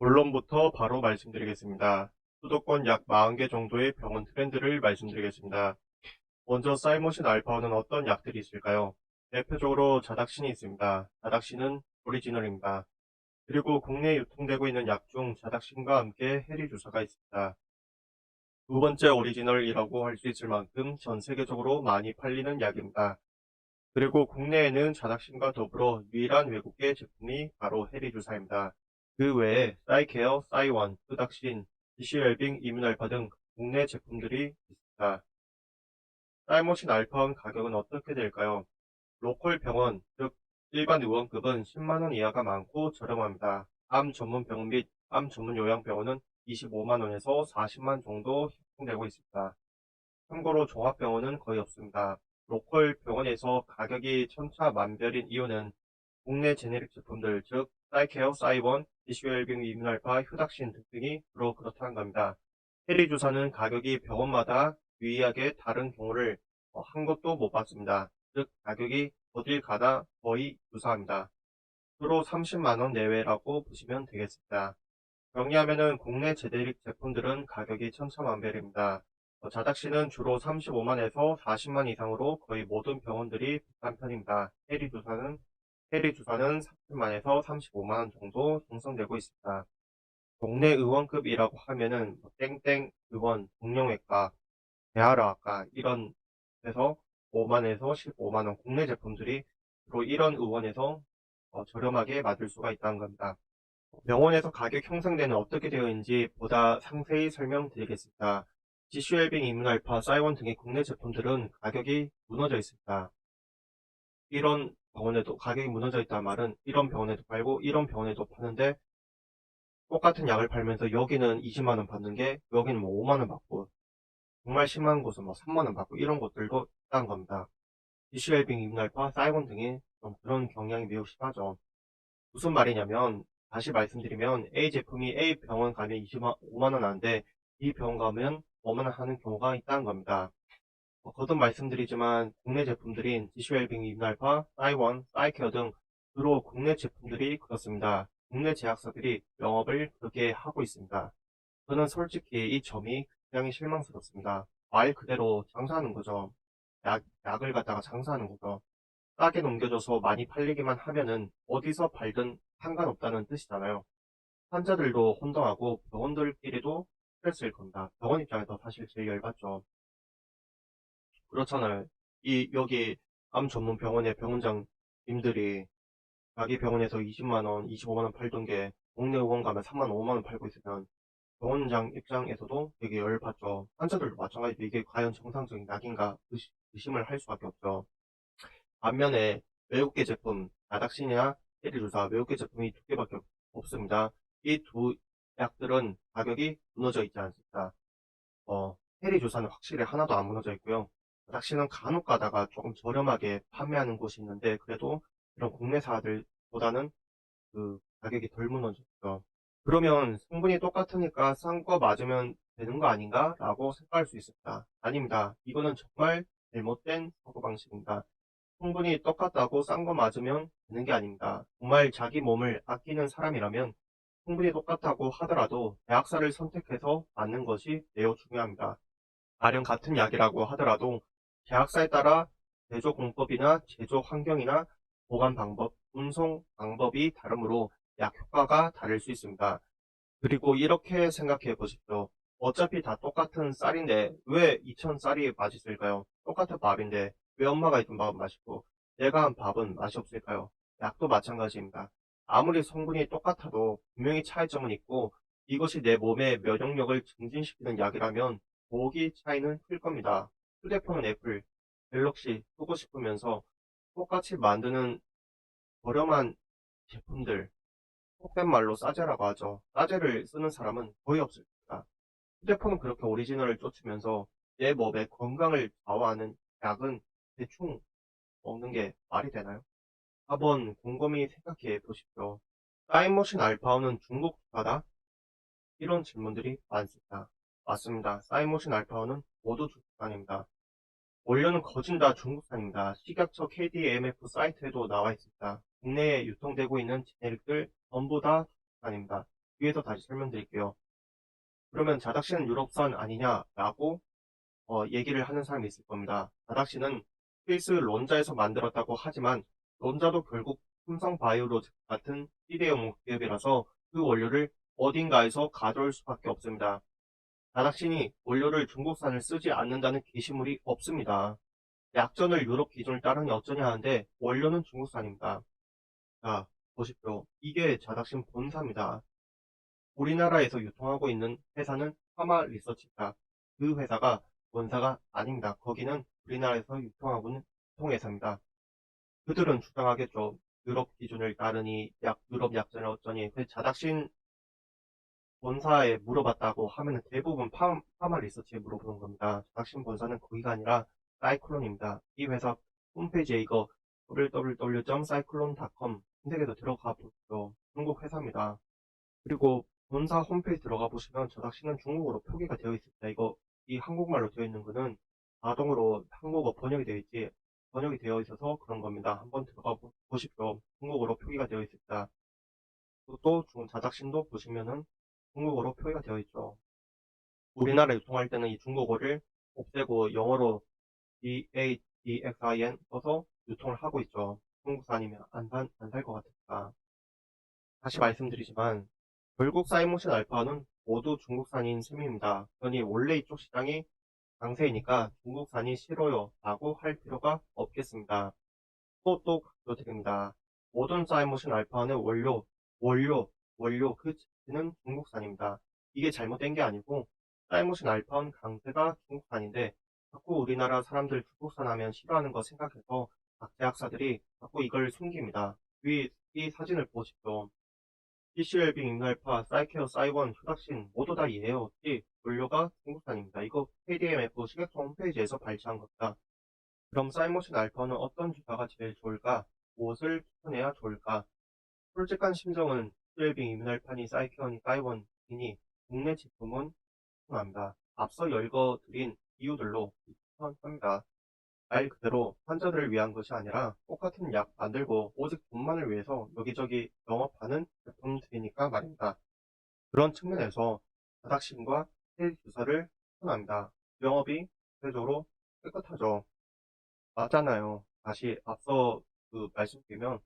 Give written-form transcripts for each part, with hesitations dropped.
본론부터 바로 말씀드리겠습니다. 수도권 약 40개 정도의 병원 트렌드를 말씀드리겠습니다. 먼저 사이모신 알파오는 어떤 약들이 있을까요? 대표적으로 자닥신이 있습니다. 자닥신은 오리지널입니다. 그리고 국내에 유통되고 있는 약 중 자닥신과 함께 해리 주사가 있습니다. 두 번째 오리지널이라고 할 수 있을 만큼 전 세계적으로 많이 팔리는 약입니다. 그리고 국내에는 자닥신과 더불어 유일한 외국계 제품이 바로 해리 주사입니다. 그 외에 사이케어, 사이원, 프닥신, 지시웰빙, 이뮨알파 등 국내 제품들이 있습니다. 사이모신 알파원 가격은 어떻게 될까요? 로컬 병원, 즉 일반 의원급은 10만원 이하가 많고 저렴합니다. 암 전문 병원 및 암 전문 요양병원은 25만원에서 40만 정도 형성되고 있습니다. 참고로 종합병원은 거의 없습니다. 로컬 병원에서 가격이 천차만별인 이유는 국내 제네릭 제품들, 즉 사이케어, 사이원, 지시웰빙, 이뮨알파, 휴닥신 등등이 주로 그렇다는 겁니다. 해리 주사는 가격이 병원마다 유의하게 다른 경우를 한 것도 못 봤습니다. 즉 가격이 어딜 가나 거의 유사합니다. 주로 30만원 내외라고 보시면 되겠습니다. 정리하면은 국내 제네릭 제품들은 가격이 천차만별입니다. 자닥신은 주로 35만에서 40만 이상으로 거의 모든 병원들이 비싼 편입니다. 해리 주사는 30만에서 35만원 정도 형성되고 있습니다. 동네 의원급이라고 하면은 뭐 땡땡 의원, 동령외과, 대하라학과 이런 데서 5만에서 15만원 국내 제품들이 주로 이런 의원에서 저렴하게 받을 수가 있다는 겁니다. 병원에서 가격 형성되는 어떻게 되어 있는지 보다 상세히 설명드리겠습니다. 지슈웰빙, 이뮨알파, 사이원 등의 국내 제품들은 가격이 무너져 있습니다. 이런 병원에도 가격이 무너져 있다는 말은 이런 병원에도 팔고 이런 병원에도 파는데 똑같은 약을 팔면서 여기는 20만원 받는 게 여기는 뭐 5만원 받고 정말 심한 곳은 뭐 3만원 받고 이런 곳들도 있다는 겁니다. 지슈웰빙, 이뮨알파, 사이원 등이 좀 그런 경향이 매우 심하죠. 무슨 말이냐면 다시 말씀드리면 A 제품이 A 병원 가면 25만원 하는데 B 병원 가면 5만원 하는 경우가 있다는 겁니다. 거듭 말씀드리지만 국내 제품들인 지슈웰빙, 이뮨알파, 사이원, 사이케어 등 주로 국내 제품들이 그렇습니다. 국내 제약사들이 영업을 그렇게 하고 있습니다. 저는 솔직히 이 점이 굉장히 실망스럽습니다. 말 그대로 장사하는 거죠. 약을 갖다가 장사하는 거죠. 싸게 넘겨줘서 많이 팔리기만 하면은 어디서 팔든 상관없다는 뜻이잖아요. 환자들도 혼동하고 병원들끼리도 스트레스일 겁니다. 병원 입장에서 사실 제일 열받죠. 그렇잖아요. 여기 암 전문 병원의 병원장님들이 자기 병원에서 20만원, 25만원 팔던 게 동네 의원 가면 3만 5만원 팔고 있으면 병원장 입장에서도 되게 열받죠. 환자들도 마찬가지로 이게 과연 정상적인 약인가 의심을 할 수밖에 없죠. 반면에 외국계 제품, 나닥신이나 해리주사 외국계 제품이 두 개밖에 없습니다. 이 두 약들은 가격이 무너져 있지 않습니다. 해리주사는 확실히 하나도 안 무너져 있고요. 나닥신은 간혹 가다가 조금 저렴하게 판매하는 곳이 있는데 그래도 이런 국내사들보다는 그 가격이 덜 무너졌죠. 그러면 성분이 똑같으니까 싼 거 맞으면 되는 거 아닌가? 라고 생각할 수 있습니다. 아닙니다. 이거는 정말 잘못된 사고방식입니다. 성분이 똑같다고 싼 거 맞으면 되는 게 아닙니다. 정말 자기 몸을 아끼는 사람이라면 성분이 똑같다고 하더라도 대학사를 선택해서 맞는 것이 매우 중요합니다. 가령 같은 약이라고 하더라도 제약사에 따라 제조 공법이나 제조 환경이나 보관 방법, 운송 방법이 다르므로 약 효과가 다를 수 있습니다. 그리고 이렇게 생각해 보십시오. 어차피 다 똑같은 쌀인데 왜 2천 쌀이 맛있을까요? 똑같은 밥인데 왜 엄마가 해준 밥은 맛있고 내가 한 밥은 맛이 없을까요? 약도 마찬가지입니다. 아무리 성분이 똑같아도 분명히 차이점은 있고 이것이 내 몸의 면역력을 증진시키는 약이라면 보기 차이는 클 겁니다. 휴대폰은 애플, 갤럭시 쓰고 싶으면서 똑같이 만드는 저렴한 제품들, 속된 말로 싸제라고 하죠. 싸제를 쓰는 사람은 거의 없을 겁니다. 휴대폰은 그렇게 오리지널을 쫓으면서 내 몸의 건강을 좌우하는 약은 대충 먹는 게 말이 되나요? 한번 곰곰이 생각해 보십시오. 사인머신 알파오는 중국 주사다? 이런 질문들이 많습니다. 맞습니다. 사인머신 알파오는 모두 중국산입니다. 원료는 거진 다 중국산입니다. 식약처 KDMF 사이트에도 나와 있습니다. 국내에 유통되고 있는 제네릭들 전부 다 중국산입니다. 뒤에서 다시 설명드릴게요. 그러면 자닥신은 유럽산 아니냐라고 얘기를 하는 사람이 있을 겁니다. 자닥신은 스위스 론자에서 만들었다고 하지만 론자도 결국 삼성바이오로직 같은 CDMO 기업이라서 그 원료를 어딘가에서 가져올 수밖에 없습니다. 자닥신이 원료를 중국산을 쓰지 않는다는 게시물이 없습니다. 약전을 유럽 기준을 따르니 어쩌냐 하는데 원료는 중국산입니다. 자, 보십시오. 이게 자닥신 본사입니다. 우리나라에서 유통하고 있는 회사는 파마 리서치입니다. 그 회사가 본사가 아닙니다. 거기는 우리나라에서 유통하고 있는 유통회사입니다. 그들은 주장하겠죠. 유럽 기준을 따르니 유럽 약전을 어쩌니 그 자닥신 본사에 물어봤다고 하면 대부분 파마 리서치에 물어보는 겁니다. 자닥신 본사는 거기가 아니라 사이클론입니다. 이 회사 홈페이지에 이거 www.cyclone.com 검색해서 들어가 보십시오. 중국 회사입니다. 그리고 본사 홈페이지 들어가 보시면 자닥신은 중국어로 표기가 되어 있습니다. 이 한국말로 되어 있는 거는 자동으로 한국어 번역이 되어 있어서 그런 겁니다. 한번 들어가 보십시오. 중국어로 표기가 되어 있습니다. 또 자닥신도 보시면은 중국어로 표기가 되어 있죠. 우리나라 유통할 때는 이 중국어를 없애고 영어로 DADXIN 써서 유통을 하고 있죠. 중국산이면 안 살 것 같으니까. 다시 말씀드리지만 결국 사이모신 알파는 모두 중국산인 셈입니다. 그러니 원래 이쪽 시장이 강세이니까 중국산이 싫어요 라고 할 필요가 없겠습니다. 또 강조드립니다. 모든 사이모신 알파는 원료 그 자체는 중국산입니다. 이게 잘못된 게 아니고 사이모신 알파는 강세가 중국산인데 자꾸 우리나라 사람들 중국산 하면 싫어하는 거 생각해서 제약사들이 자꾸 이걸 숨깁니다. 이 사진을 보십시오. PCLB, 임날파, 사이케어, 사이원, 휴닥신 모두 다 이에요. 이 원료가 중국산입니다. 이거 KDMF 식약처 홈페이지에서 발췌한 겁니다. 그럼 사이모신 알파는 어떤 주사가 제일 좋을까? 무엇을 추천해야 좋을까? 솔직한 심정은 PCLB, 임날파니, 사이케어니, 사이원이니 국내 제품은 추천합니다. 앞서 열거드린 이유들로 추천합니다. 말 그대로 환자들을 위한 것이 아니라 똑같은 약 만들고 오직 돈만을 위해서 여기저기 영업하는 제품들이니까 말입니다. 그런 측면에서 자닥신과 헬 주사를 추천합니다. 영업이 대대적으로 깨끗하죠. 맞잖아요. 다시 앞서 말씀드리면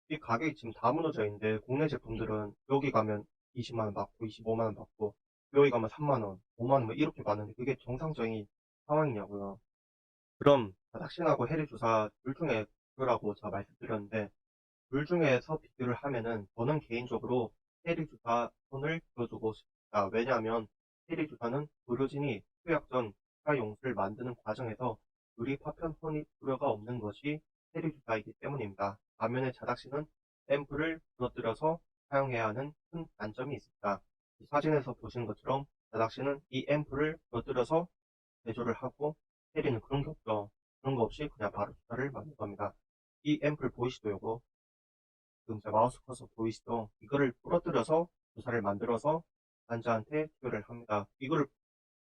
이 가격이 지금 다 무너져 있는데 국내 제품들은 여기 가면 20만원 받고 25만원 받고 여기 가면 3만원, 5만원 이렇게 받는데 그게 정상적인 상황이냐고요. 그럼 자닥신하고 해리 주사 둘 중에 고르라고 제가 말씀드렸는데 둘 중에서 비교를 하면은 저는 개인적으로 해리 주사 손을 들어주고 싶다. 왜냐하면 해리 주사는 의료진이 투약전 주사용수를 만드는 과정에서 유리 파편 혼입 우려가 없는 것이 해리 주사이기 때문입니다. 반면에 자닥신은 앰플을 부러뜨려서 사용해야 하는 큰 단점이 있습니다. 이 사진에서 보시는 것처럼 자닥신은 이 앰플을 부러뜨려서 제조를 하고 해리는 그런 게 없죠. 그런 거 없이 그냥 바로 주사를 맞는 겁니다. 이 앰플 보이시죠? 요거 지금 제 마우스 커서 보이시죠? 이거를 부러뜨려서 주사를 만들어서 환자한테 투여를 합니다. 이거를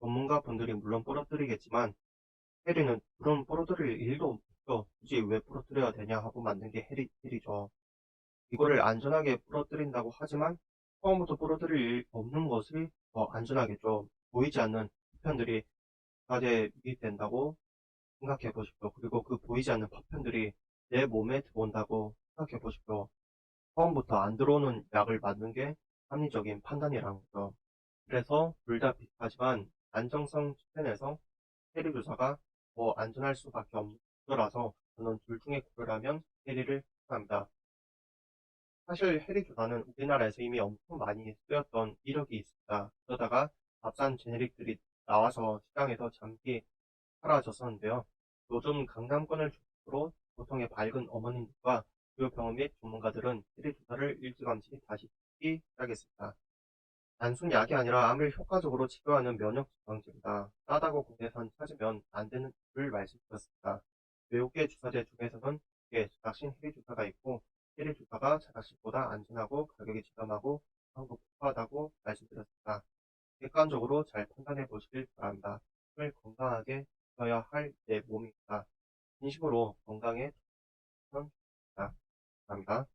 전문가 분들이 물론 부러뜨리겠지만 해리는 그런 부러뜨릴 일도 없죠. 굳이 왜 부러뜨려야 되냐 하고 만든 게 해리죠. 이거를 안전하게 부러뜨린다고 하지만 처음부터 부러뜨릴 일 없는 것이 더 안전하겠죠. 보이지 않는 파편들이 가제 유입된다고 생각해 보십시오. 그리고 그 보이지 않는 파편들이 내 몸에 들어온다고 생각해 보십시오. 처음부터 안 들어오는 약을 맞는 게 합리적인 판단이라는 거죠. 그래서 둘 다 비슷하지만 안정성 측면에서 해리 주사가 더 안전할 수밖에 없는 구조라서 저는 둘 중에 고르라면 해리를 추천합니다. 사실 해리 주사는 우리나라에서 이미 엄청 많이 쓰였던 이력이 있습니다. 그러다가 값싼 제네릭들이 나와서 시장에서 잠시 사라졌었는데요. 요즘 강남권을 중심으로 보통의 밝은 어머님들과 주요 병원 및 전문가들은 해리 주사를 일찌감치 다시 쓰기 시작했습니다. 단순 약이 아니라 암을 효과적으로 치료하는 면역 지방제입니다. 싸다고 국내산 찾으면 안 되는 이유를 말씀드렸습니다. 외국계 주사제 중에서는 자닥신 해리 주사가 있고 해리 주사가 자닥신보다 안전하고 가격이 저렴하고 한국 국화하다고 말씀드렸습니다. 객관적으로 잘 판단해 보시길 바랍니다. 힘을 건강하게 써야 할 내 몸입니다. 진심으로 건강에 좋습니다. 감사합니다.